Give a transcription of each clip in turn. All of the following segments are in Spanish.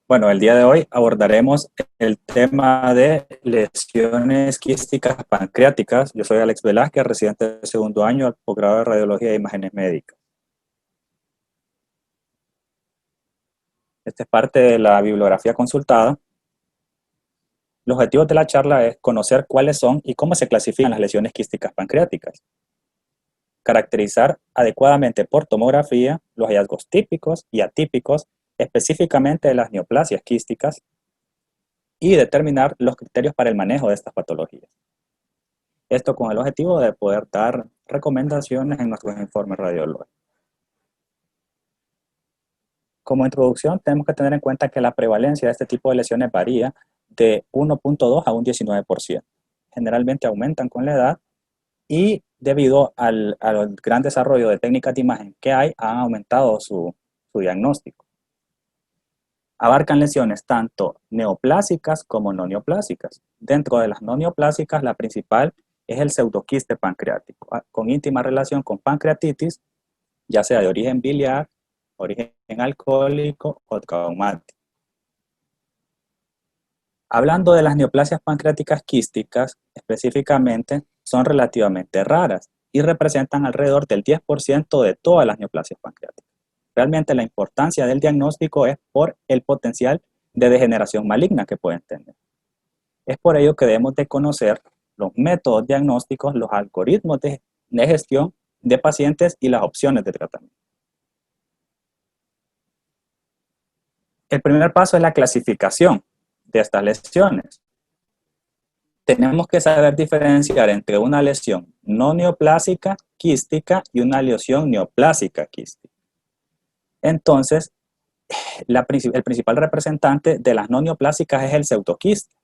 Bueno, el día de hoy abordaremos el tema de lesiones quísticas pancreáticas. Yo soy Alex Velázquez, residente de segundo año del posgrado de Radiología e Imágenes Médicas. Esta es parte de la bibliografía consultada. Los objetivos de la charla es conocer cuáles son y cómo se clasifican las lesiones quísticas pancreáticas, caracterizar adecuadamente por tomografía los hallazgos típicos y atípicos, específicamente de las neoplasias quísticas, y determinar los criterios para el manejo de estas patologías. Esto con el objetivo de poder dar recomendaciones en nuestros informes radiológicos. Como introducción, tenemos que tener en cuenta que la prevalencia de este tipo de lesiones varía de 1.2 a un 19%. Generalmente aumentan con la edad y debido al gran desarrollo de técnicas de imagen que hay, han aumentado su diagnóstico. Abarcan lesiones tanto neoplásicas como no neoplásicas. Dentro de las no neoplásicas, la principal es el pseudoquiste pancreático, con íntima relación con pancreatitis, ya sea de origen biliar, origen alcohólico o traumático. Hablando de las neoplasias pancreáticas quísticas, específicamente, son relativamente raras y representan alrededor del 10% de todas las neoplasias pancreáticas. Realmente la importancia del diagnóstico es por el potencial de degeneración maligna que pueden tener. Es por ello que debemos de conocer los métodos diagnósticos, los algoritmos de gestión de pacientes y las opciones de tratamiento. El primer paso es la clasificación de estas lesiones. Tenemos que saber diferenciar entre una lesión no neoplásica quística y una lesión neoplásica quística. Entonces, el principal representante de las no neoplásicas es el pseudoquiste,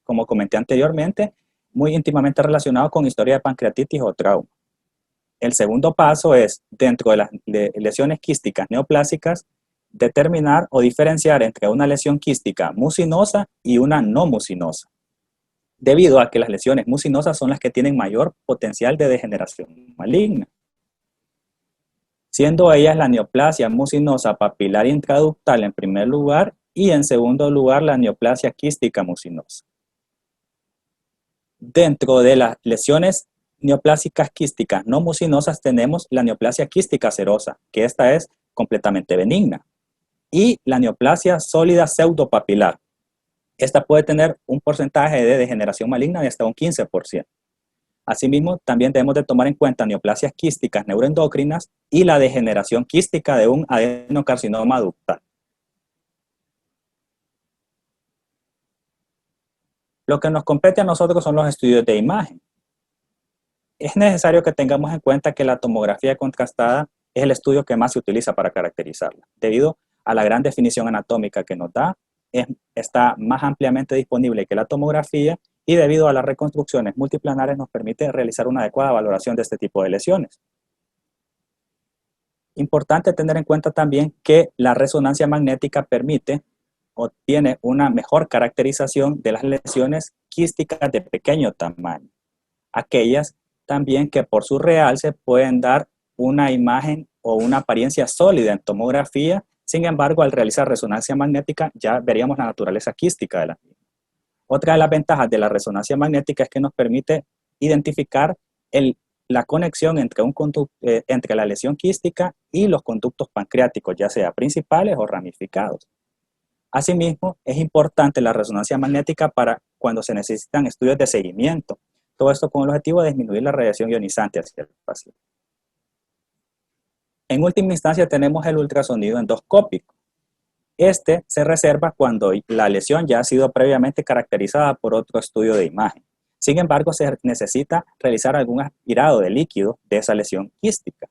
como comenté anteriormente, muy íntimamente relacionado con historia de pancreatitis o trauma. El segundo paso es, dentro de las lesiones quísticas neoplásicas, determinar o diferenciar entre una lesión quística mucinosa y una no mucinosa, debido a que las lesiones mucinosas son las que tienen mayor potencial de degeneración maligna, siendo ellas la neoplasia mucinosa papilar intraductal en primer lugar y en segundo lugar la neoplasia quística mucinosa. Dentro de las lesiones neoplásicas quísticas no mucinosas tenemos la neoplasia quística serosa, que esta es completamente benigna, y la neoplasia sólida pseudopapilar. Esta puede tener un porcentaje de degeneración maligna de hasta un 15%. Asimismo, también debemos de tomar en cuenta neoplasias quísticas neuroendocrinas y la degeneración quística de un adenocarcinoma ductal. Lo que nos compete a nosotros son los estudios de imagen. Es necesario que tengamos en cuenta que la tomografía contrastada es el estudio que más se utiliza para caracterizarla, debido a la gran definición anatómica que nos da, está más ampliamente disponible que la tomografía y debido a las reconstrucciones multiplanares nos permite realizar una adecuada valoración de este tipo de lesiones. Importante tener en cuenta también que la resonancia magnética permite o tiene una mejor caracterización de las lesiones quísticas de pequeño tamaño. Aquellas también que por su realce pueden dar una imagen o una apariencia sólida en tomografía, sin embargo, al realizar resonancia magnética ya veríamos la naturaleza quística de la misma. Otra de las ventajas de la resonancia magnética es que nos permite identificar la conexión entre la lesión quística y los conductos pancreáticos, ya sea principales o ramificados. Asimismo, es importante la resonancia magnética para cuando se necesitan estudios de seguimiento. Todo esto con el objetivo de disminuir la radiación ionizante hacia el paciente. En última instancia tenemos el ultrasonido endoscópico. Este se reserva cuando la lesión ya ha sido previamente caracterizada por otro estudio de imagen. Sin embargo, se necesita realizar algún aspirado de líquido de esa lesión quística.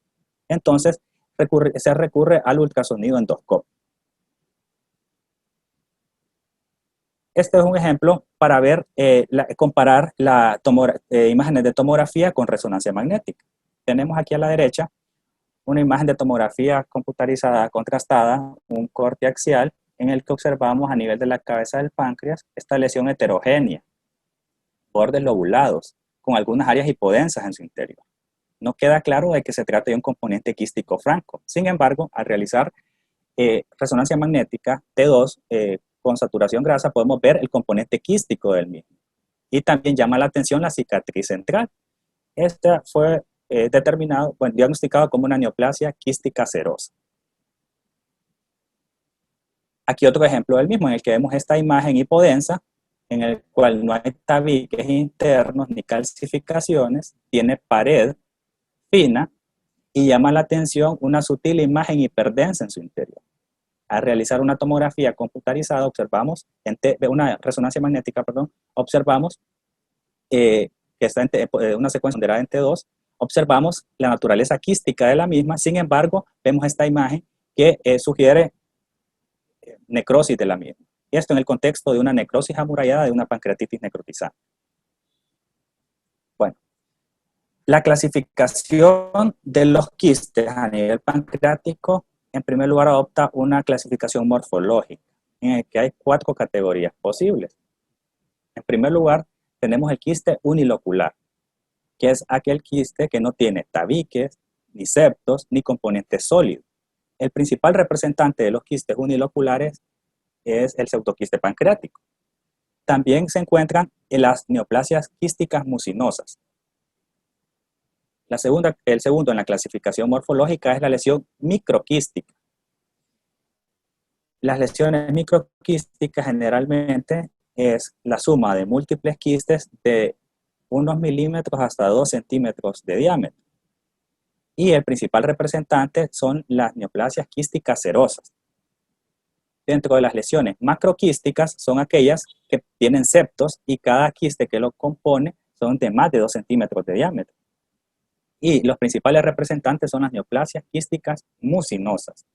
Entonces, se recurre al ultrasonido endoscópico. Este es un ejemplo para ver, comparar imágenes de tomografía con resonancia magnética. Tenemos aquí a la derecha una imagen de tomografía computarizada contrastada, un corte axial, en el que observamos a nivel de la cabeza del páncreas esta lesión heterogénea, bordes lobulados, con algunas áreas hipodensas en su interior. No queda claro de que se trata de un componente quístico franco. Sin embargo, al realizar resonancia magnética T2 con saturación grasa, podemos ver el componente quístico del mismo. Y también llama la atención la cicatriz central. Esta fue diagnosticado como una neoplasia quística serosa. Aquí otro ejemplo del mismo, en el que vemos esta imagen hipodensa, en el cual no hay tabiques internos ni calcificaciones, tiene pared fina y llama la atención una sutil imagen hiperdensa en su interior. Al realizar una tomografía computarizada, observamos, una resonancia magnética, perdón, observamos que está en una secuencia ponderada en T2, observamos la naturaleza quística de la misma. Sin embargo, vemos esta imagen que sugiere necrosis de la misma. Y esto en el contexto de una necrosis amurallada de una pancreatitis necrotizante. Bueno, la clasificación de los quistes a nivel pancreático, en primer lugar, adopta una clasificación morfológica, en la que hay 4 categorías posibles. En primer lugar, tenemos el quiste unilocular, que es aquel quiste que no tiene tabiques, ni septos, ni componentes sólidos. El principal representante de los quistes uniloculares es el pseudoquiste pancreático. También se encuentran en las neoplasias quísticas mucinosas. El segundo en la clasificación morfológica es la lesión microquística. Las lesiones microquísticas generalmente es la suma de múltiples quistes de unos milímetros hasta 2 centímetros de diámetro. Y el principal representante son las neoplasias quísticas serosas. Dentro de las lesiones macroquísticas son aquellas que tienen septos y cada quiste que lo compone son de más de 2 centímetros de diámetro. Y los principales representantes son las neoplasias quísticas mucinosas.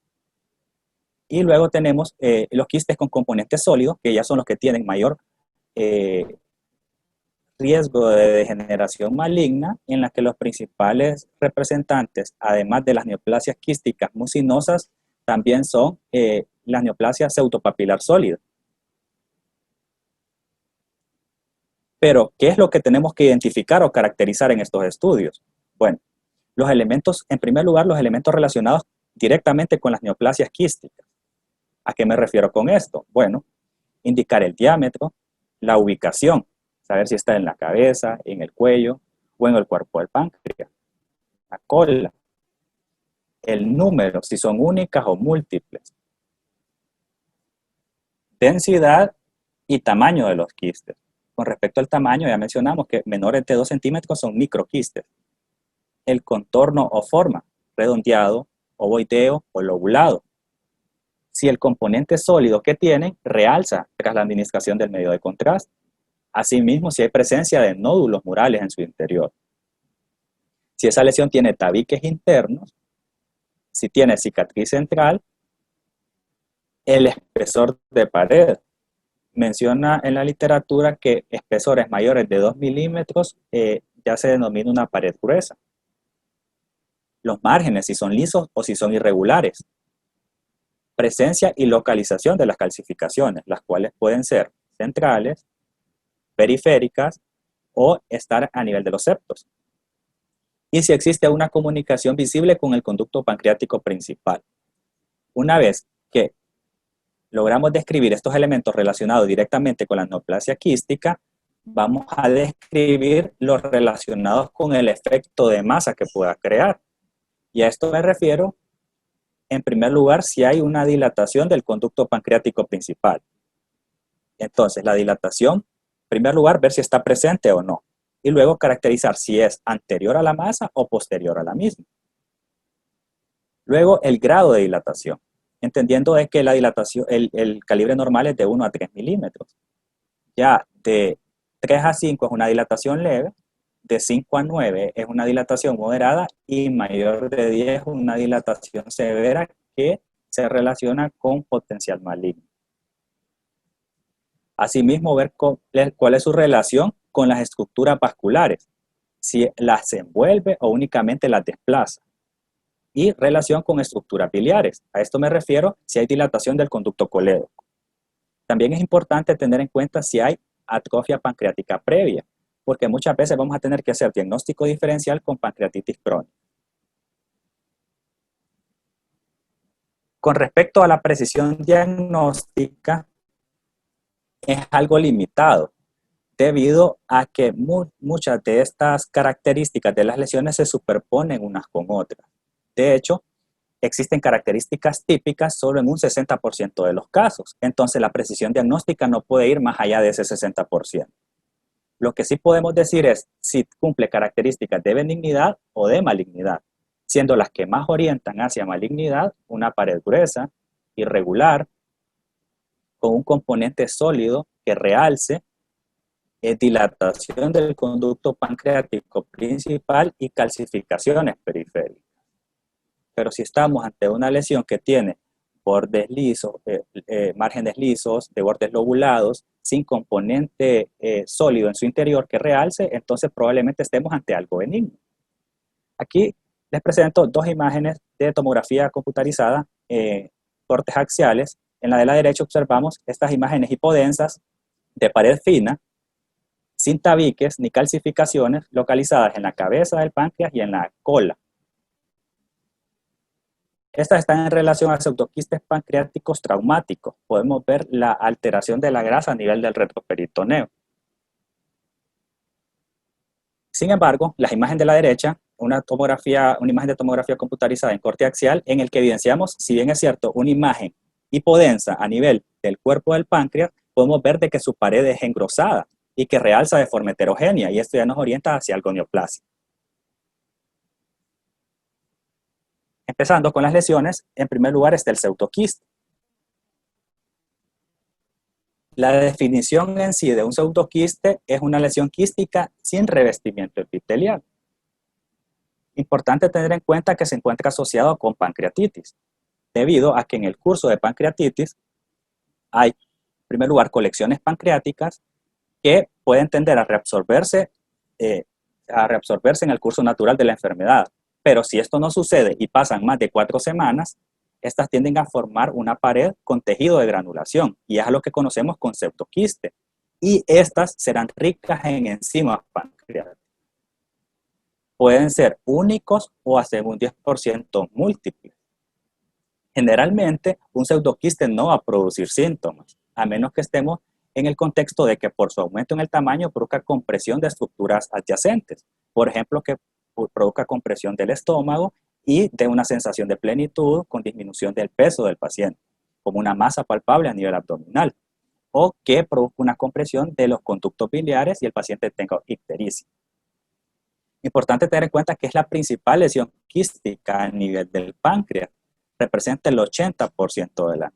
Y luego tenemos los quistes con componentes sólidos, que ya son los que tienen mayor riesgo de degeneración maligna, en la que los principales representantes, además de las neoplasias quísticas mucinosas, también son las neoplasias pseudopapilar sólidas. Pero, ¿qué es lo que tenemos que identificar o caracterizar en estos estudios? Bueno, los elementos, en primer lugar, los elementos relacionados directamente con las neoplasias quísticas. ¿A qué me refiero con esto? Bueno, indicar el diámetro, la ubicación, saber si está en la cabeza, en el cuello o en el cuerpo del páncreas, la cola, el número, si son únicas o múltiples, densidad y tamaño de los quistes. Con respecto al tamaño, ya mencionamos que menores de 2 centímetros son microquistes. El contorno o forma, redondeado, ovoideo o lobulado. Si el componente sólido que tienen realza tras la administración del medio de contraste. Asimismo, si hay presencia de nódulos murales en su interior. Si esa lesión tiene tabiques internos, si tiene cicatriz central, el espesor de pared. Menciona en la literatura que espesores mayores de 2 milímetros ya se denomina una pared gruesa. Los márgenes, si son lisos o si son irregulares. Presencia y localización de las calcificaciones, las cuales pueden ser centrales, periféricas o estar a nivel de los septos. Y si existe una comunicación visible con el conducto pancreático principal. Una vez que logramos describir estos elementos relacionados directamente con la neoplasia quística, vamos a describir los relacionados con el efecto de masa que pueda crear. Y a esto me refiero, en primer lugar, si hay una dilatación del conducto pancreático principal. Entonces, la dilatación, en primer lugar, ver si está presente o no. Y luego caracterizar si es anterior a la masa o posterior a la misma. Luego, el grado de dilatación, entendiendo es que la dilatación, el calibre normal es de 1 a 3 milímetros. Ya de 3 a 5 es una dilatación leve, de 5 a 9 es una dilatación moderada y mayor de 10 es una dilatación severa que se relaciona con potencial maligno. Asimismo, ver cuál es su relación con las estructuras vasculares, si las envuelve o únicamente las desplaza. Y relación con estructuras biliares. A esto me refiero si hay dilatación del conducto colédoco. También es importante tener en cuenta si hay atrofia pancreática previa, porque muchas veces vamos a tener que hacer diagnóstico diferencial con pancreatitis crónica. Con respecto a la precisión diagnóstica, es algo limitado, debido a que muchas de estas características de las lesiones se superponen unas con otras. De hecho, existen características típicas solo en un 60% de los casos. Entonces, la precisión diagnóstica no puede ir más allá de ese 60%. Lo que sí podemos decir es si cumple características de benignidad o de malignidad, siendo las que más orientan hacia malignidad una pared gruesa, irregular, con un componente sólido que realce, dilatación del conducto pancreático principal y calcificaciones periféricas. Pero si estamos ante una lesión que tiene bordes lisos, márgenes lisos, de bordes lobulados, sin componente sólido en su interior que realce, entonces probablemente estemos ante algo benigno. Aquí les presento dos imágenes de tomografía computarizada, cortes axiales. En la de la derecha observamos estas imágenes hipodensas de pared fina, sin tabiques ni calcificaciones, localizadas en la cabeza del páncreas y en la cola. Estas están en relación a pseudoquistes pancreáticos traumáticos. Podemos ver la alteración de la grasa a nivel del retroperitoneo. Sin embargo, la imagen de la derecha, una imagen de tomografía computarizada en corte axial, en el que evidenciamos, si bien es cierto, una imagen hipodensa a nivel del cuerpo del páncreas, podemos ver de que su pared es engrosada y que realza de forma heterogénea, y esto ya nos orienta hacia algo neoplásico. Empezando con las lesiones, en primer lugar está el pseudoquiste. La definición en sí de un pseudoquiste es una lesión quística sin revestimiento epitelial. Importante tener en cuenta que se encuentra asociado con pancreatitis, debido a que en el curso de pancreatitis hay, en primer lugar, colecciones pancreáticas que pueden tender a reabsorberse en el curso natural de la enfermedad. Pero si esto no sucede y pasan más de 4 semanas, estas tienden a formar una pared con tejido de granulación, y es a lo que conocemos con pseudoquiste. Y estas serán ricas en enzimas pancreáticas. Pueden ser únicos o hasta un 10% múltiples. Generalmente, un pseudoquiste no va a producir síntomas, a menos que estemos en el contexto de que por su aumento en el tamaño produzca compresión de estructuras adyacentes. Por ejemplo, que produzca compresión del estómago y de una sensación de plenitud con disminución del peso del paciente, como una masa palpable a nivel abdominal, o que produzca una compresión de los conductos biliares y el paciente tenga ictericia. Importante tener en cuenta que es la principal lesión quística a nivel del páncreas, representa el 80% de la.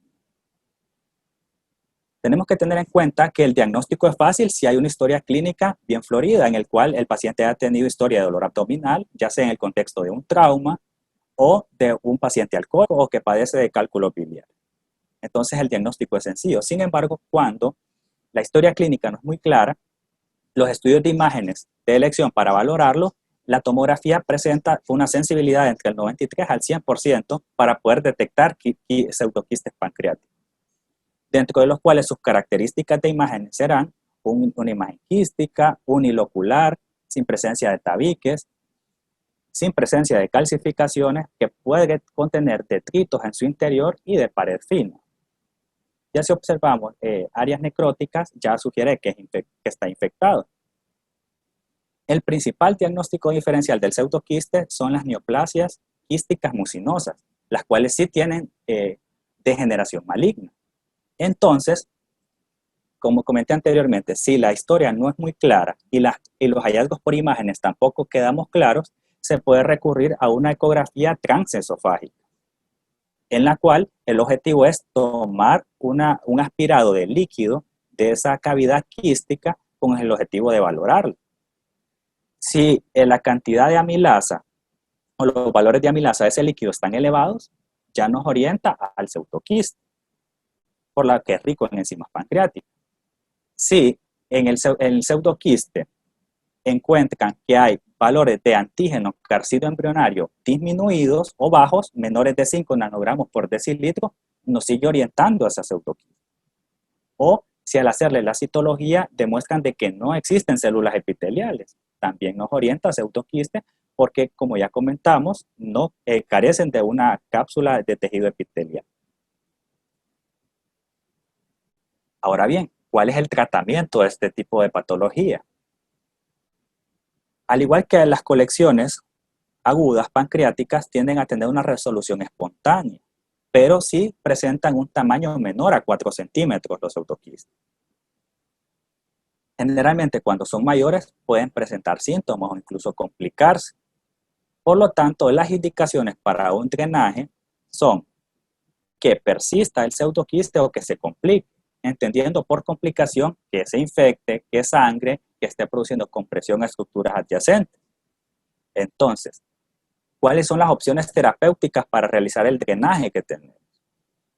Tenemos que tener en cuenta que el diagnóstico es fácil si hay una historia clínica bien florida, en el cual el paciente ha tenido historia de dolor abdominal, ya sea en el contexto de un trauma o de un paciente alcohólico o que padece de cálculo biliar. Entonces el diagnóstico es sencillo. Sin embargo, cuando la historia clínica no es muy clara, los estudios de imágenes de elección para valorarlo, la tomografía presenta una sensibilidad entre el 93 al 100% para poder detectar pseudoquistes pancreáticos, dentro de los cuales sus características de imagen serán una imagen quística, unilocular, sin presencia de tabiques, sin presencia de calcificaciones, que puede contener detritos en su interior y de pared fina. Ya si observamos áreas necróticas, ya sugiere que está infectado. El principal diagnóstico diferencial del pseudoquiste son las neoplasias quísticas mucinosas, las cuales sí tienen degeneración maligna. Entonces, como comenté anteriormente, si la historia no es muy clara y los hallazgos por imágenes tampoco quedamos claros, se puede recurrir a una ecografía transesofágica, en la cual el objetivo es tomar un aspirado de líquido de esa cavidad quística con el objetivo de valorarlo. Si la cantidad de amilasa o los valores de amilasa de ese líquido están elevados, ya nos orienta al pseudoquiste, por lo que es rico en enzimas pancreáticas. Si en el pseudoquiste encuentran que hay valores de antígeno carcinoembrionario disminuidos o bajos, menores de 5 nanogramos por decilitro, nos sigue orientando hacia pseudoquiste. O si al hacerle la citología demuestran de que no existen células epiteliales, también nos orienta a pseudoquiste, porque como ya comentamos, no carecen de una cápsula de tejido epitelial. Ahora bien, ¿cuál es el tratamiento de este tipo de patología? Al igual que las colecciones agudas pancreáticas tienden a tener una resolución espontánea, pero sí presentan un tamaño menor a 4 centímetros los pseudoquistes. Generalmente cuando son mayores pueden presentar síntomas o incluso complicarse. Por lo tanto, las indicaciones para un drenaje son que persista el pseudoquiste o que se complique, entendiendo por complicación que se infecte, que sangre, que esté produciendo compresión a estructuras adyacentes. Entonces, ¿cuáles son las opciones terapéuticas para realizar el drenaje que tenemos?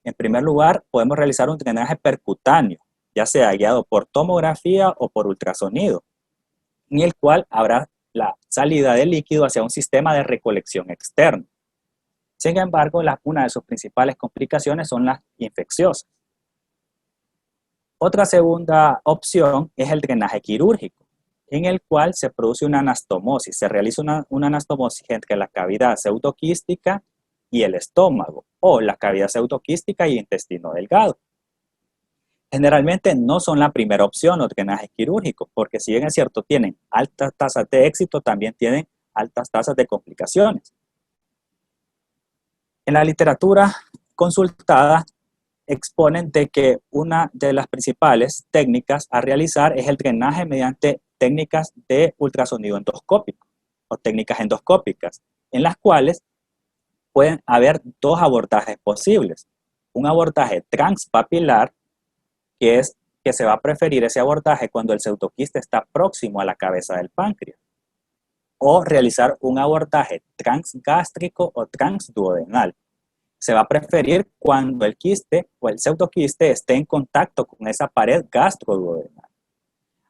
En primer lugar, podemos realizar un drenaje percutáneo, ya sea guiado por tomografía o por ultrasonido, en el cual habrá la salida de líquido hacia un sistema de recolección externo. Sin embargo, una de sus principales complicaciones son las infecciosas. Otra segunda opción es el drenaje quirúrgico, en el cual se produce una anastomosis. Se realiza una anastomosis entre la cavidad pseudoquística y el estómago, o la cavidad pseudoquística y intestino delgado. Generalmente no son la primera opción los drenajes quirúrgicos, porque si bien es cierto, tienen altas tasas de éxito, también tienen altas tasas de complicaciones. En la literatura consultada exponen de que una de las principales técnicas a realizar es el drenaje mediante técnicas de ultrasonido endoscópico o técnicas endoscópicas, en las cuales pueden haber dos abordajes posibles. Un abordaje transpapilar, que es que se va a preferir ese abordaje cuando el pseudoquiste está próximo a la cabeza del páncreas, o realizar un abordaje transgástrico o transduodenal. Se va a preferir cuando el quiste o el pseudoquiste esté en contacto con esa pared gastroduodenal.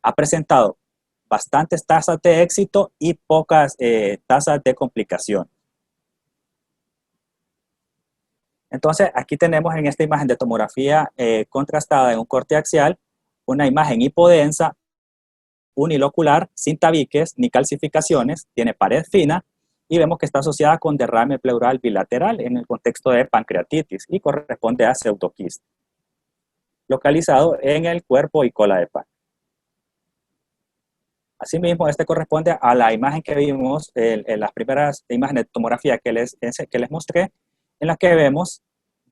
Ha presentado bastantes tasas de éxito y pocas tasas de complicación. Entonces, aquí tenemos en esta imagen de tomografía contrastada en un corte axial, una imagen hipodensa, unilocular, sin tabiques ni calcificaciones, tiene pared fina y vemos que está asociada con derrame pleural bilateral en el contexto de pancreatitis y corresponde a pseudoquiste, localizado en el cuerpo y cola de páncreas. Asimismo, este corresponde a la imagen que vimos en las primeras imágenes de tomografía que les mostré, en la que vemos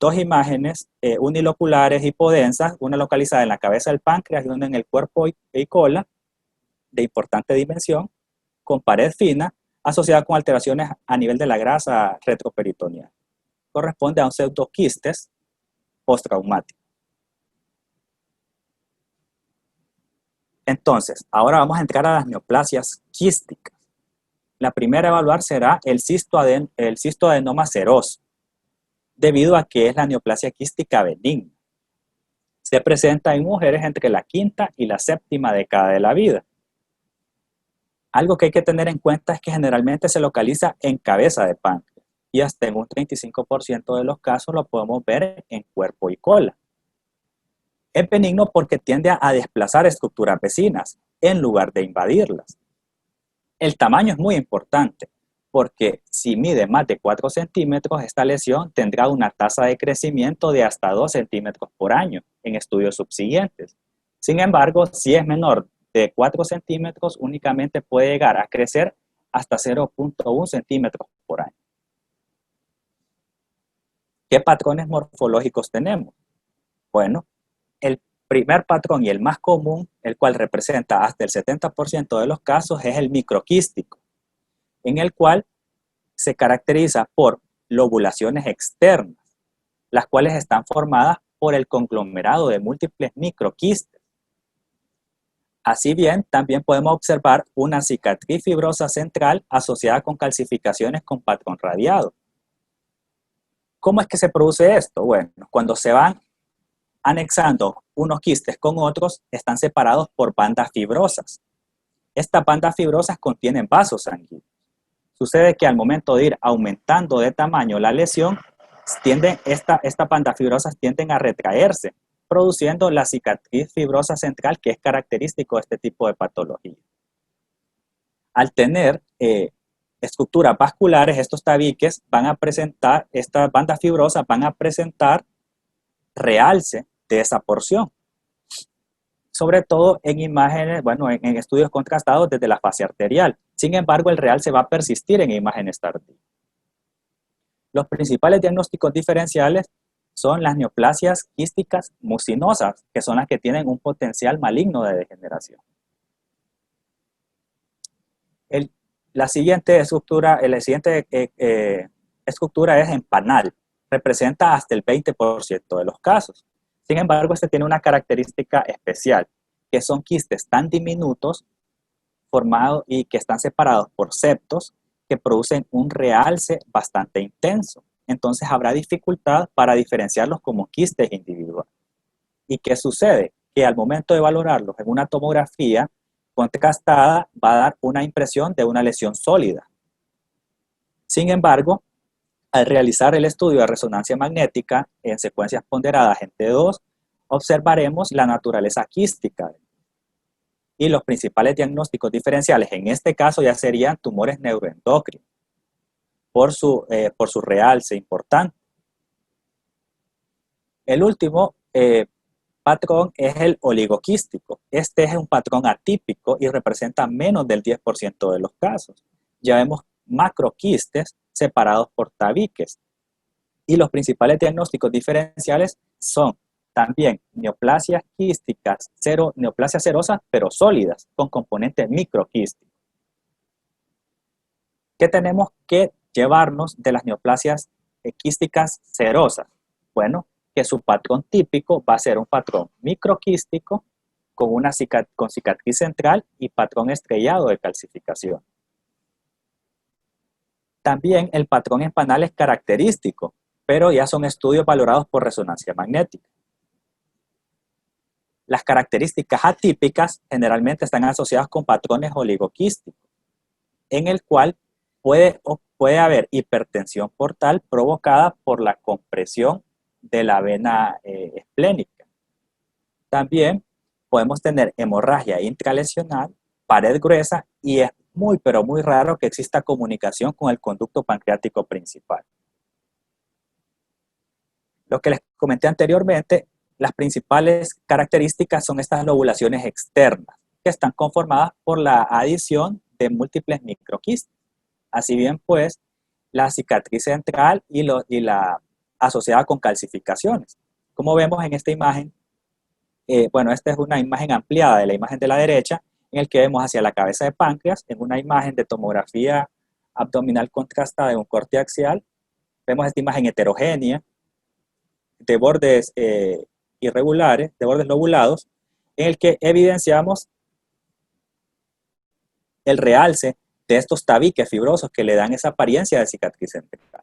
dos imágenes uniloculares hipodensas, una localizada en la cabeza del páncreas y una en el cuerpo y cola, de importante dimensión, con pared fina, asociada con alteraciones a nivel de la grasa retroperitoneal. Corresponde a un pseudoquistes postraumático. Entonces, ahora vamos a entrar a las neoplasias quísticas. La primera a evaluar será el cistoadenoma seroso, debido a que es la neoplasia quística benigna. Se presenta en mujeres entre la quinta y la séptima década de la vida. Algo que hay que tener en cuenta es que generalmente se localiza en cabeza de páncreas y hasta en un 35% de los casos lo podemos ver en cuerpo y cola. Es benigno porque tiende a desplazar estructuras vecinas en lugar de invadirlas. El tamaño es muy importante porque si mide más de 4 centímetros, esta lesión tendrá una tasa de crecimiento de hasta 2 centímetros por año en estudios subsiguientes. Sin embargo, si es menor de 4 centímetros, únicamente puede llegar a crecer hasta 0.1 centímetros por año. ¿Qué patrones morfológicos tenemos? Bueno, el primer patrón y el más común, el cual representa hasta el 70% de los casos, es el microquístico, en el cual se caracteriza por lobulaciones externas, las cuales están formadas por el conglomerado de múltiples microquistes. Así bien, también podemos observar una cicatriz fibrosa central asociada con calcificaciones con patrón radiado. ¿Cómo es que se produce esto? Bueno, cuando se van anexando unos quistes con otros, están separados por bandas fibrosas. Estas bandas fibrosas contienen vasos sanguíneos. Sucede que al momento de ir aumentando de tamaño la lesión, estas bandas fibrosas tienden a retraerse, produciendo la cicatriz fibrosa central, que es característico de este tipo de patología. Al tener estructuras vasculares, estos tabiques van a presentar, estas bandas fibrosas van a presentar realce de esa porción. sobre todo en imágenes, bueno, en estudios contrastados desde la fase arterial. Sin embargo, el realce va a persistir en imágenes tardías. Los principales diagnósticos diferenciales son las neoplasias quísticas mucinosas, que son las que tienen un potencial maligno de degeneración. La siguiente estructura es en panal, representa hasta el 20% de los casos. Sin embargo, este tiene una característica especial, que son quistes tan diminutos formados y que están separados por septos que producen un realce bastante intenso. Entonces habrá dificultad para diferenciarlos como quistes individuales. ¿Y qué sucede? Que al momento de valorarlos en una tomografía contrastada va a dar una impresión de una lesión sólida. Sin embargo, al realizar el estudio de resonancia magnética en secuencias ponderadas en T2, observaremos la naturaleza quística. Y los principales diagnósticos diferenciales en este caso ya serían tumores neuroendocrinos, por su realce importante. El último patrón es el oligoquístico. Este es un patrón atípico y representa menos del 10% de los casos. Ya vemos macroquistes separados por tabiques. Y los principales diagnósticos diferenciales son también neoplasias quísticas, neoplasias serosas, pero sólidas, con componente microquístico. ¿Qué tenemos que llevarnos de las neoplasias quísticas serosas? Bueno, que su patrón típico va a ser un patrón microquístico con cicatriz central y patrón estrellado de calcificación. También el patrón en panal es característico, pero ya son estudios valorados por resonancia magnética. Las características atípicas generalmente están asociadas con patrones oligoquísticos, en el cual puede haber hipertensión portal provocada por la compresión de la vena esplénica. También podemos tener hemorragia intralesional, pared gruesa y es muy, pero muy raro que exista comunicación con el conducto pancreático principal. Lo que les comenté anteriormente, las principales características son estas lobulaciones externas, que están conformadas por la adición de múltiples microquistes. Así bien, pues, la cicatriz central y la asociada con calcificaciones. Como vemos en esta imagen, bueno, esta es una imagen ampliada de la imagen de la derecha, en el que vemos hacia la cabeza de páncreas, en una imagen de tomografía abdominal contrastada de un corte axial. Vemos esta imagen heterogénea, de bordes irregulares, de bordes lobulados, en el que evidenciamos el realce de estos tabiques fibrosos que le dan esa apariencia de cicatriz central.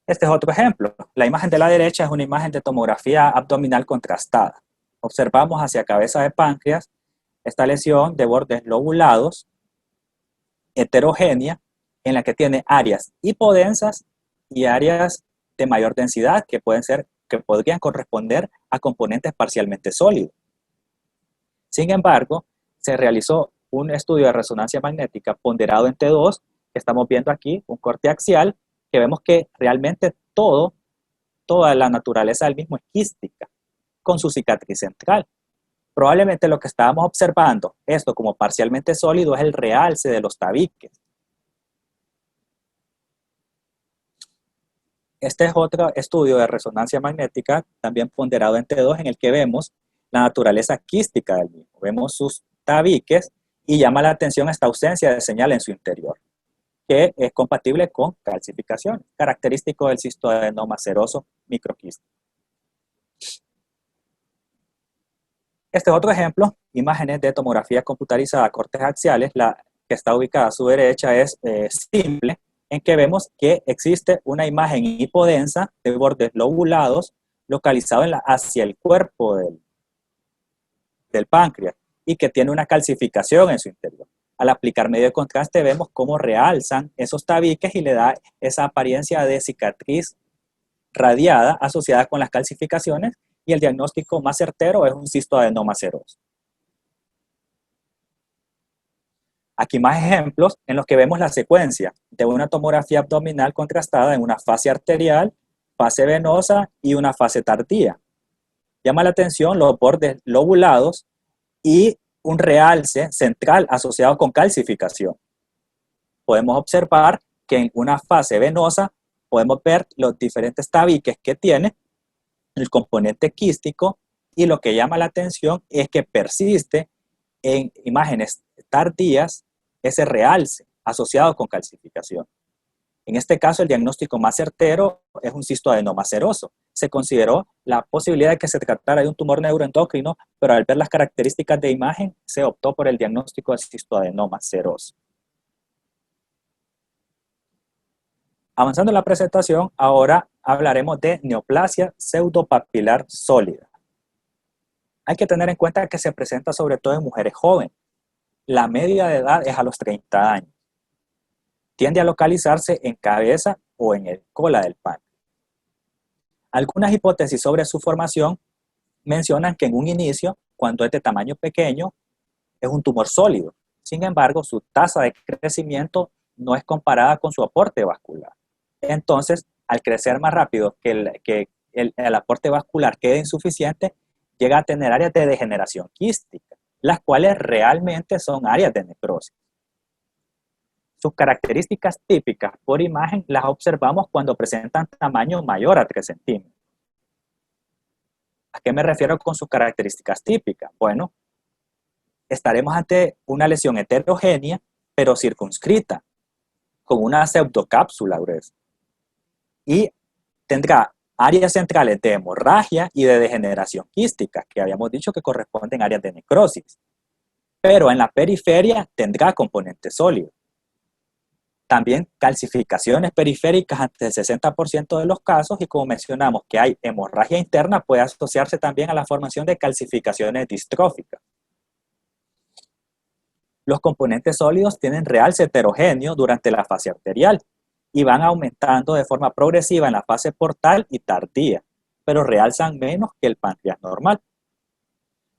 Este es otro ejemplo. La imagen de la derecha es una imagen de tomografía abdominal contrastada. Observamos hacia cabeza de páncreas esta lesión de bordes lobulados, heterogénea, en la que tiene áreas hipodensas y áreas de mayor densidad que podrían corresponder a componentes parcialmente sólidos. Sin embargo, se realizó un estudio de resonancia magnética ponderado en T2, que estamos viendo aquí, un corte axial, que vemos que realmente toda la naturaleza del mismo es quística, con su cicatriz central. Probablemente lo que estábamos observando, esto como parcialmente sólido, es el realce de los tabiques. Este es otro estudio de resonancia magnética, también ponderado en T2, en el que vemos la naturaleza quística del mismo. Vemos sus tabiques y llama la atención esta ausencia de señal en su interior, que es compatible con calcificación, característico del cistoadenoma seroso microquístico. Este es otro ejemplo, imágenes de tomografía computarizada cortes axiales. La que está ubicada a su derecha es simple, en que vemos que existe una imagen hipodensa de bordes lobulados localizado hacia el cuerpo del páncreas y que tiene una calcificación en su interior. Al aplicar medio de contraste vemos cómo realzan esos tabiques y le da esa apariencia de cicatriz radiada asociada con las calcificaciones, y el diagnóstico más certero es un cistoadenoma seroso. Aquí más ejemplos en los que vemos la secuencia de una tomografía abdominal contrastada en una fase arterial, fase venosa y una fase tardía. Llama la atención los bordes lobulados y un realce central asociado con calcificación. Podemos observar que en una fase venosa podemos ver los diferentes tabiques que tiene el componente quístico, y lo que llama la atención es que persiste en imágenes tardías ese realce asociado con calcificación. En este caso, el diagnóstico más certero es un cistoadenoma seroso. Se consideró la posibilidad de que se tratara de un tumor neuroendocrino, pero al ver las características de imagen, se optó por el diagnóstico de cistoadenoma seroso. Avanzando en la presentación, ahora hablaremos de neoplasia pseudopapilar sólida. Hay que tener en cuenta que se presenta sobre todo en mujeres jóvenes. La media de edad es a los 30 años. Tiende a localizarse en cabeza o en el cola del páncreas. Algunas hipótesis sobre su formación mencionan que en un inicio, cuando es de tamaño pequeño, es un tumor sólido. Sin embargo, su tasa de crecimiento no es comparada con su aporte vascular. Entonces, al crecer más rápido que el aporte vascular quede insuficiente, llega a tener áreas de degeneración quística, las cuales realmente son áreas de necrosis. Sus características típicas por imagen las observamos cuando presentan tamaño mayor a 3 centímetros. ¿A qué me refiero con sus características típicas? Bueno, estaremos ante una lesión heterogénea, pero circunscrita, con una pseudocápsula gruesa. Y tendrá áreas centrales de hemorragia y de degeneración quística, que habíamos dicho que corresponden a áreas de necrosis. Pero en la periferia tendrá componente sólido. También calcificaciones periféricas ante el 60% de los casos, y como mencionamos que hay hemorragia interna, puede asociarse también a la formación de calcificaciones distróficas. Los componentes sólidos tienen realce heterogéneo durante la fase arterial y van aumentando de forma progresiva en la fase portal y tardía, pero realzan menos que el páncreas normal.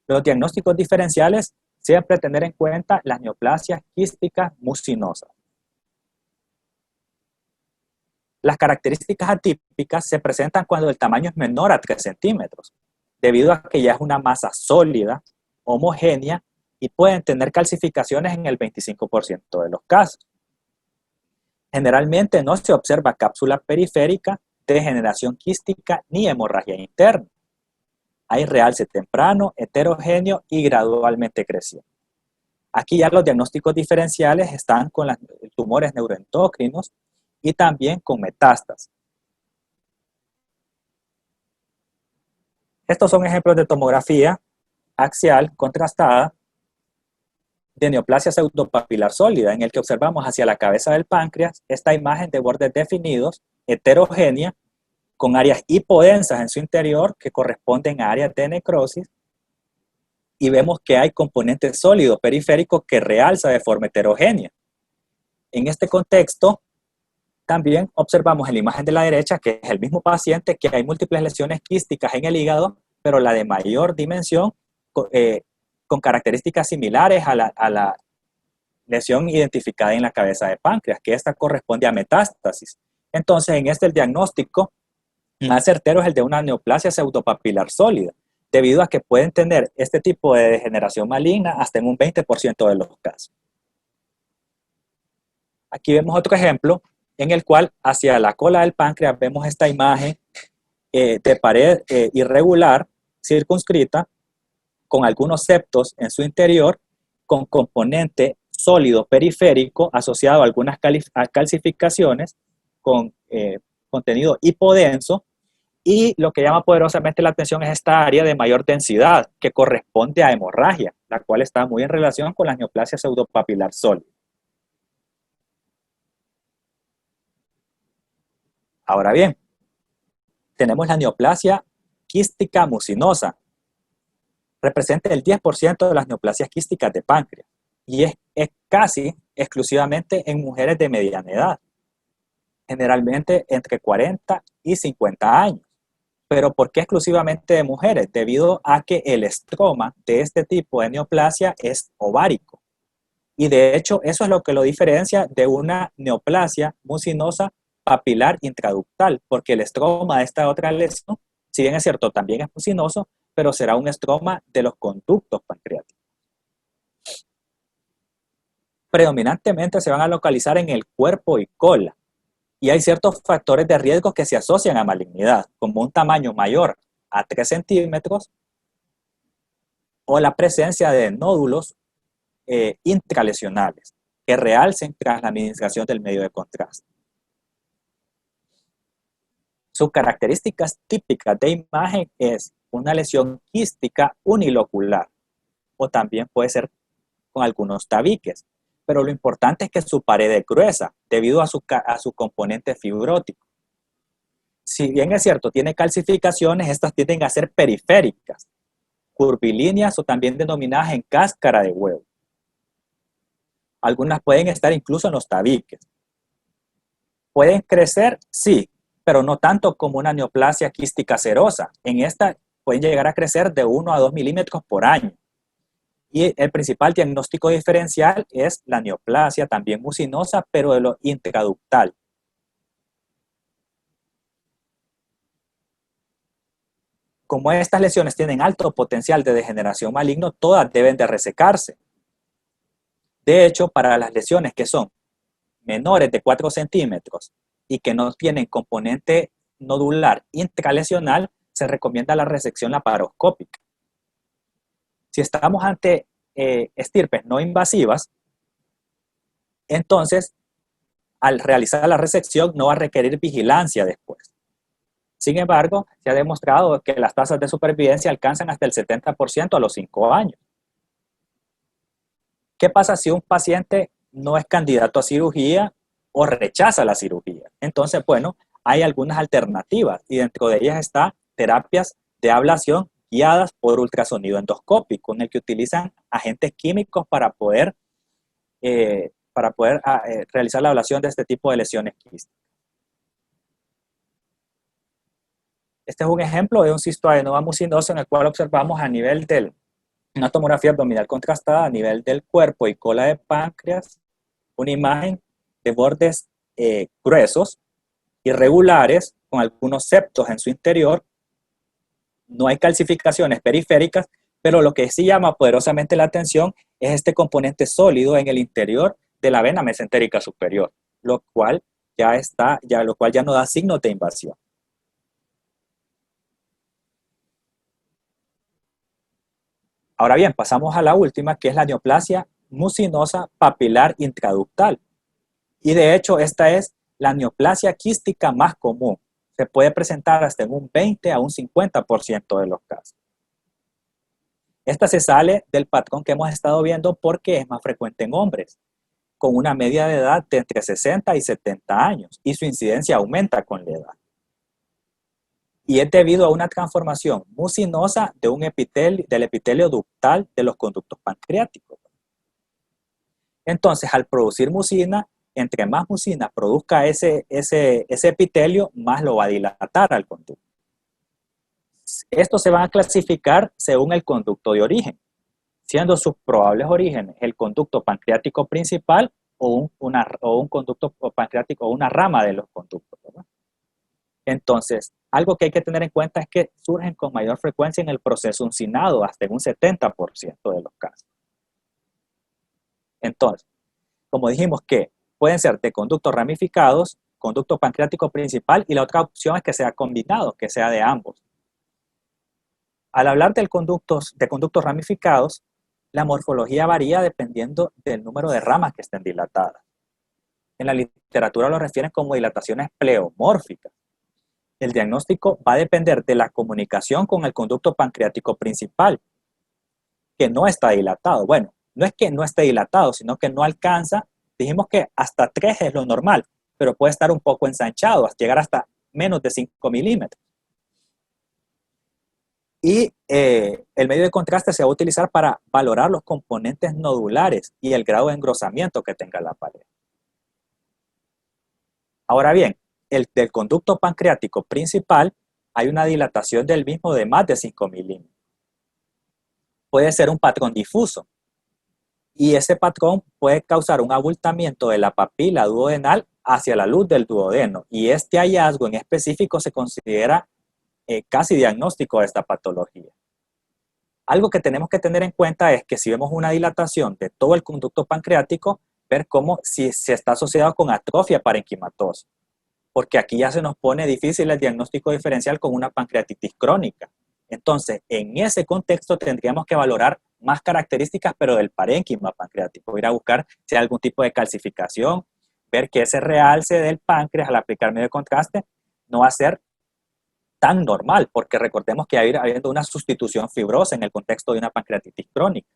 Los diagnósticos diferenciales siempre tener en cuenta las neoplasias quísticas mucinosas. Las características atípicas se presentan cuando el tamaño es menor a 3 centímetros, debido a que ya es una masa sólida, homogénea, y pueden tener calcificaciones en el 25% de los casos. Generalmente no se observa cápsula periférica, degeneración quística ni hemorragia interna. Hay realce temprano, heterogéneo y gradualmente creciente. Aquí ya los diagnósticos diferenciales están con los tumores neuroendocrinos y también con metástasis. Estos son ejemplos de tomografía axial contrastada de neoplasia pseudopapilar sólida, en el que observamos hacia la cabeza del páncreas esta imagen de bordes definidos, heterogénea, con áreas hipodensas en su interior que corresponden a áreas de necrosis, y vemos que hay componentes sólidos periféricos que realza de forma heterogénea. En este contexto, también observamos en la imagen de la derecha que es el mismo paciente, que hay múltiples lesiones quísticas en el hígado, pero la de mayor dimensión, con características similares a la lesión identificada en la cabeza de páncreas, que esta corresponde a metástasis. Entonces, en este el diagnóstico más certero es el de una neoplasia pseudopapilar sólida, debido a que pueden tener este tipo de degeneración maligna hasta en un 20% de los casos. Aquí vemos otro ejemplo en el cual hacia la cola del páncreas vemos esta imagen de pared irregular, circunscrita, con algunos septos en su interior, con componente sólido periférico asociado a algunas calcificaciones, con contenido hipodenso, y lo que llama poderosamente la atención es esta área de mayor densidad, que corresponde a hemorragia, la cual está muy en relación con la neoplasia pseudopapilar sólida. Ahora bien, tenemos la neoplasia quística mucinosa. Representa el 10% de las neoplasias quísticas de páncreas y es casi exclusivamente en mujeres de mediana edad, generalmente entre 40 y 50 años. ¿Pero por qué exclusivamente de mujeres? Debido a que el estroma de este tipo de neoplasia es ovárico. Y de hecho, eso es lo que lo diferencia de una neoplasia mucinosa papilar intraductal, porque el estroma de esta otra lesión, si bien es cierto, también es mucinoso, pero será un estroma de los conductos pancreáticos. Predominantemente se van a localizar en el cuerpo y cola, y hay ciertos factores de riesgo que se asocian a malignidad, como un tamaño mayor a 3 centímetros o la presencia de nódulos intralesionales que realcen tras la administración del medio de contraste. Sus características típicas de imagen es una lesión quística unilocular o también puede ser con algunos tabiques, pero lo importante es que su pared es gruesa debido a su componente fibrótico. Si bien es cierto, tiene calcificaciones, estas tienden a ser periféricas, curvilíneas o también denominadas en cáscara de huevo. Algunas pueden estar incluso en los tabiques. ¿Pueden crecer? Sí, pero no tanto como una neoplasia quística serosa. En esta pueden llegar a crecer de 1 a 2 milímetros por año. Y el principal diagnóstico diferencial es la neoplasia, también mucinosa, pero de lo intraductal. Como estas lesiones tienen alto potencial de degeneración maligno, todas deben de resecarse. De hecho, para las lesiones que son menores de 4 centímetros y que no tienen componente nodular intralesional, se recomienda la resección laparoscópica. Si estamos ante estirpes no invasivas, entonces al realizar la resección no va a requerir vigilancia después. Sin embargo, se ha demostrado que las tasas de supervivencia alcanzan hasta el 70% a los 5 años. ¿Qué pasa si un paciente no es candidato a cirugía o rechaza la cirugía? Entonces, bueno, hay algunas alternativas y dentro de ellas está terapias de ablación guiadas por ultrasonido endoscópico, en el que utilizan agentes químicos para poder realizar la ablación de este tipo de lesiones quísticas. Este es un ejemplo de un cistoadenoma mucinoso en el cual observamos a nivel de una tomografía abdominal contrastada a nivel del cuerpo y cola de páncreas, una imagen de bordes gruesos, irregulares, con algunos septos en su interior. No hay calcificaciones periféricas, pero lo que sí llama poderosamente la atención es este componente sólido en el interior de la vena mesentérica superior, lo cual ya no da signos de invasión. Ahora bien, pasamos a la última, que es la neoplasia mucinosa papilar intraductal. Y de hecho, esta es la neoplasia quística más común. Se puede presentar hasta en un 20 a un 50% de los casos. Esta se sale del patrón que hemos estado viendo porque es más frecuente en hombres, con una media de edad de entre 60 y 70 años, y su incidencia aumenta con la edad. Y es debido a una transformación mucinosa del epitelio ductal de los conductos pancreáticos. Entonces, al producir mucina, entre más mucina produzca ese epitelio, más lo va a dilatar al conducto. Estos se van a clasificar según el conducto de origen, siendo sus probables orígenes el conducto pancreático principal o un conducto pancreático o una rama de los conductos, ¿verdad? Entonces, algo que hay que tener en cuenta es que surgen con mayor frecuencia en el proceso uncinado, hasta en un 70% de los casos. Entonces, como dijimos que pueden ser de conductos ramificados, conducto pancreático principal, y la otra opción es que sea combinado, que sea de ambos. Al hablar de conductos ramificados, la morfología varía dependiendo del número de ramas que estén dilatadas. En la literatura lo refieren como dilataciones pleomórficas. El diagnóstico va a depender de la comunicación con el conducto pancreático principal, que no está dilatado. Bueno, no es que no esté dilatado, sino que no alcanza, dijimos que hasta 3 es lo normal, pero puede estar un poco ensanchado, hasta llegar hasta menos de 5 milímetros. Y el medio de contraste se va a utilizar para valorar los componentes nodulares y el grado de engrosamiento que tenga la pared. Ahora bien, del conducto pancreático principal hay una dilatación del mismo de más de 5 milímetros. Puede ser un patrón difuso y ese patrón puede causar un abultamiento de la papila duodenal hacia la luz del duodeno, y este hallazgo en específico se considera casi diagnóstico de esta patología. Algo que tenemos que tener en cuenta es que si vemos una dilatación de todo el conducto pancreático, ver cómo si se está asociado con atrofia parenquimatosa, porque aquí ya se nos pone difícil el diagnóstico diferencial con una pancreatitis crónica. Entonces, en ese contexto tendríamos que valorar más características, pero del parénquima pancreático, ir a buscar si hay algún tipo de calcificación, ver que ese realce del páncreas al aplicar medio de contraste no va a ser tan normal, porque recordemos que hay habiendo una sustitución fibrosa en el contexto de una pancreatitis crónica,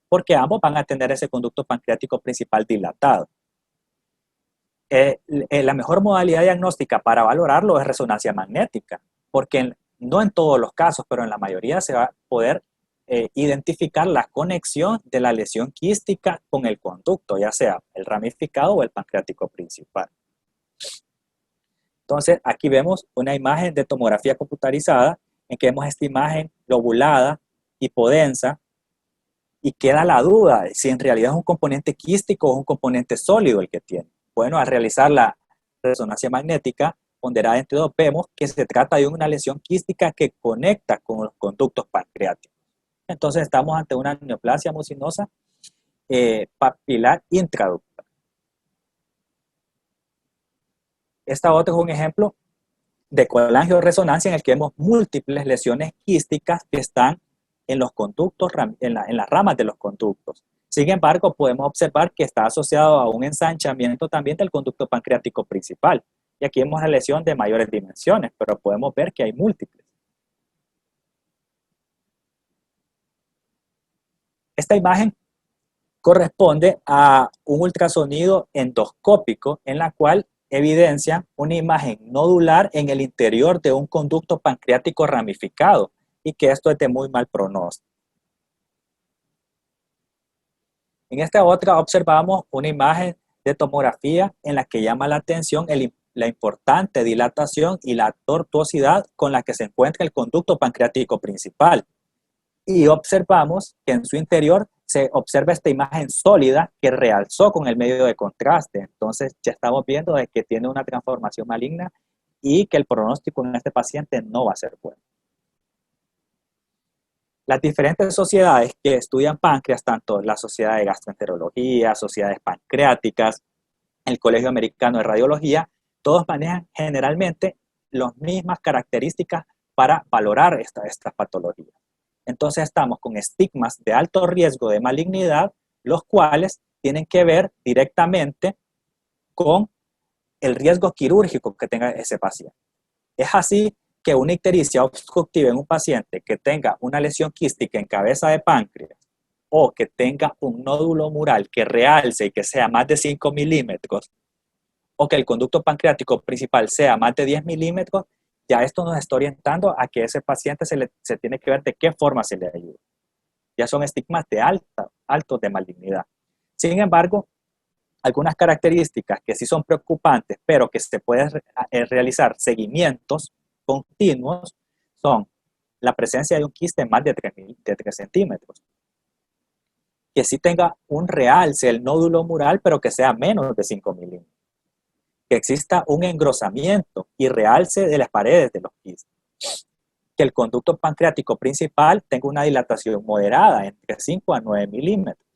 porque ambos van a tener ese conducto pancreático principal dilatado. La mejor modalidad diagnóstica para valorarlo es resonancia magnética, porque no en todos los casos, pero en la mayoría se va a poder identificar la conexión de la lesión quística con el conducto, ya sea el ramificado o el pancreático principal. Entonces, aquí vemos una imagen de tomografía computarizada en que vemos esta imagen lobulada, hipodensa, y queda la duda si en realidad es un componente quístico o un componente sólido el que tiene. Bueno, al realizar la resonancia magnética ponderada entre dos, vemos que se trata de una lesión quística que conecta con los conductos pancreáticos. Entonces, estamos ante una neoplasia mucinosa papilar intraductal. Esta otra es un ejemplo de colangioresonancia en el que vemos múltiples lesiones quísticas que están en los conductos, en las ramas de los conductos. Sin embargo, podemos observar que está asociado a un ensanchamiento también del conducto pancreático principal. Y aquí vemos una lesión de mayores dimensiones, pero podemos ver que hay múltiples. Esta imagen corresponde a un ultrasonido endoscópico en la cual evidencia una imagen nodular en el interior de un conducto pancreático ramificado y que esto es de muy mal pronóstico. En esta otra observamos una imagen de tomografía en la que llama la atención la importante dilatación y la tortuosidad con la que se encuentra el conducto pancreático principal. Y observamos que en su interior se observa esta imagen sólida que realzó con el medio de contraste. Entonces ya estamos viendo de que tiene una transformación maligna y que el pronóstico en este paciente no va a ser bueno. Las diferentes sociedades que estudian páncreas, tanto la Sociedad de Gastroenterología, sociedades pancreáticas, el Colegio Americano de Radiología, todos manejan generalmente las mismas características para valorar estas patologías. Entonces estamos con estigmas de alto riesgo de malignidad, los cuales tienen que ver directamente con el riesgo quirúrgico que tenga ese paciente. Es así que una ictericia obstructiva en un paciente que tenga una lesión quística en cabeza de páncreas o que tenga un nódulo mural que realce y que sea más de 5 milímetros o que el conducto pancreático principal sea más de 10 milímetros, ya esto nos está orientando a que ese paciente se tiene que ver de qué forma se le ayuda. Ya son estigmas de altos de malignidad. Sin embargo, algunas características que sí son preocupantes, pero que se pueden realizar seguimientos continuos, son la presencia de un quiste más de 3 centímetros, que sí tenga un realce el nódulo mural, pero que sea menos de 5 milímetros, que exista un engrosamiento y realce de las paredes de los quistes, que el conducto pancreático principal tenga una dilatación moderada entre 5 a 9 milímetros,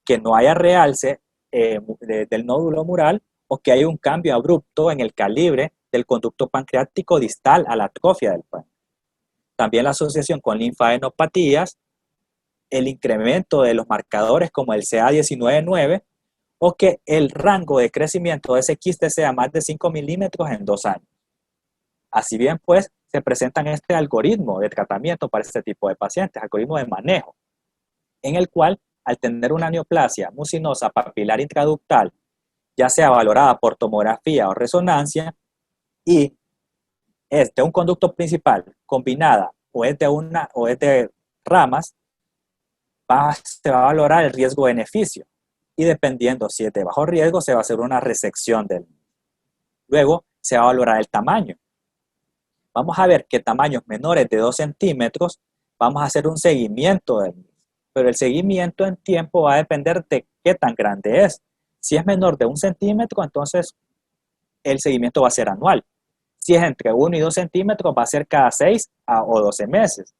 que no haya realce del nódulo mural o que haya un cambio abrupto en el calibre del conducto pancreático distal a la atrofia del páncreas. También la asociación con linfadenopatías, el incremento de los marcadores como el CA19-9 o que el rango de crecimiento de ese quiste sea más de 5 milímetros en 2 años. Así bien, pues, se presentan este algoritmo de tratamiento para este tipo de pacientes, algoritmo de manejo, en el cual, al tener una neoplasia mucinosa papilar intraductal, ya sea valorada por tomografía o resonancia, y es de un conducto principal combinada o es de ramas, se va a valorar el riesgo-beneficio. Y dependiendo si es de bajo riesgo, se va a hacer una resección del mismo. Luego, se va a valorar el tamaño. Vamos a ver que tamaños menores de 2 centímetros, vamos a hacer un seguimiento del mismo. Pero el seguimiento en tiempo va a depender de qué tan grande es. Si es menor de 1 centímetro, entonces el seguimiento va a ser anual. Si es entre 1 y 2 centímetros, va a ser cada 6 o 12 meses.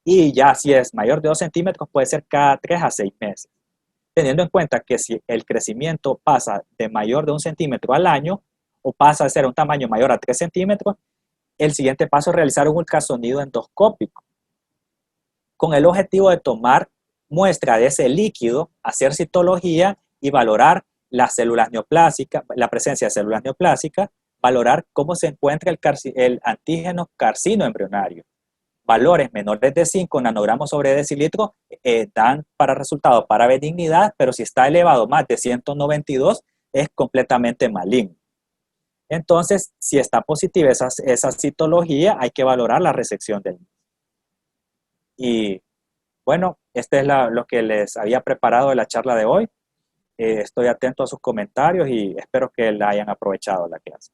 Y ya si es mayor de 2 centímetros, puede ser cada 3 a 6 meses. Teniendo en cuenta que si el crecimiento pasa de mayor de 1 centímetro al año, o pasa a ser un tamaño mayor a 3 centímetros, el siguiente paso es realizar un ultrasonido endoscópico, con el objetivo de tomar muestra de ese líquido, hacer citología y valorar las células neoplásicas, la presencia de células neoplásicas, valorar cómo se encuentra el antígeno carcino embrionario. Valores menores de 5 nanogramos sobre decilitro dan para resultado para benignidad, pero si está elevado más de 192 es completamente maligno. Entonces, si está positiva esa citología, hay que valorar la resección del mismo. Y bueno, este es lo que les había preparado de la charla de hoy. Estoy atento a sus comentarios y espero que la hayan aprovechado la clase.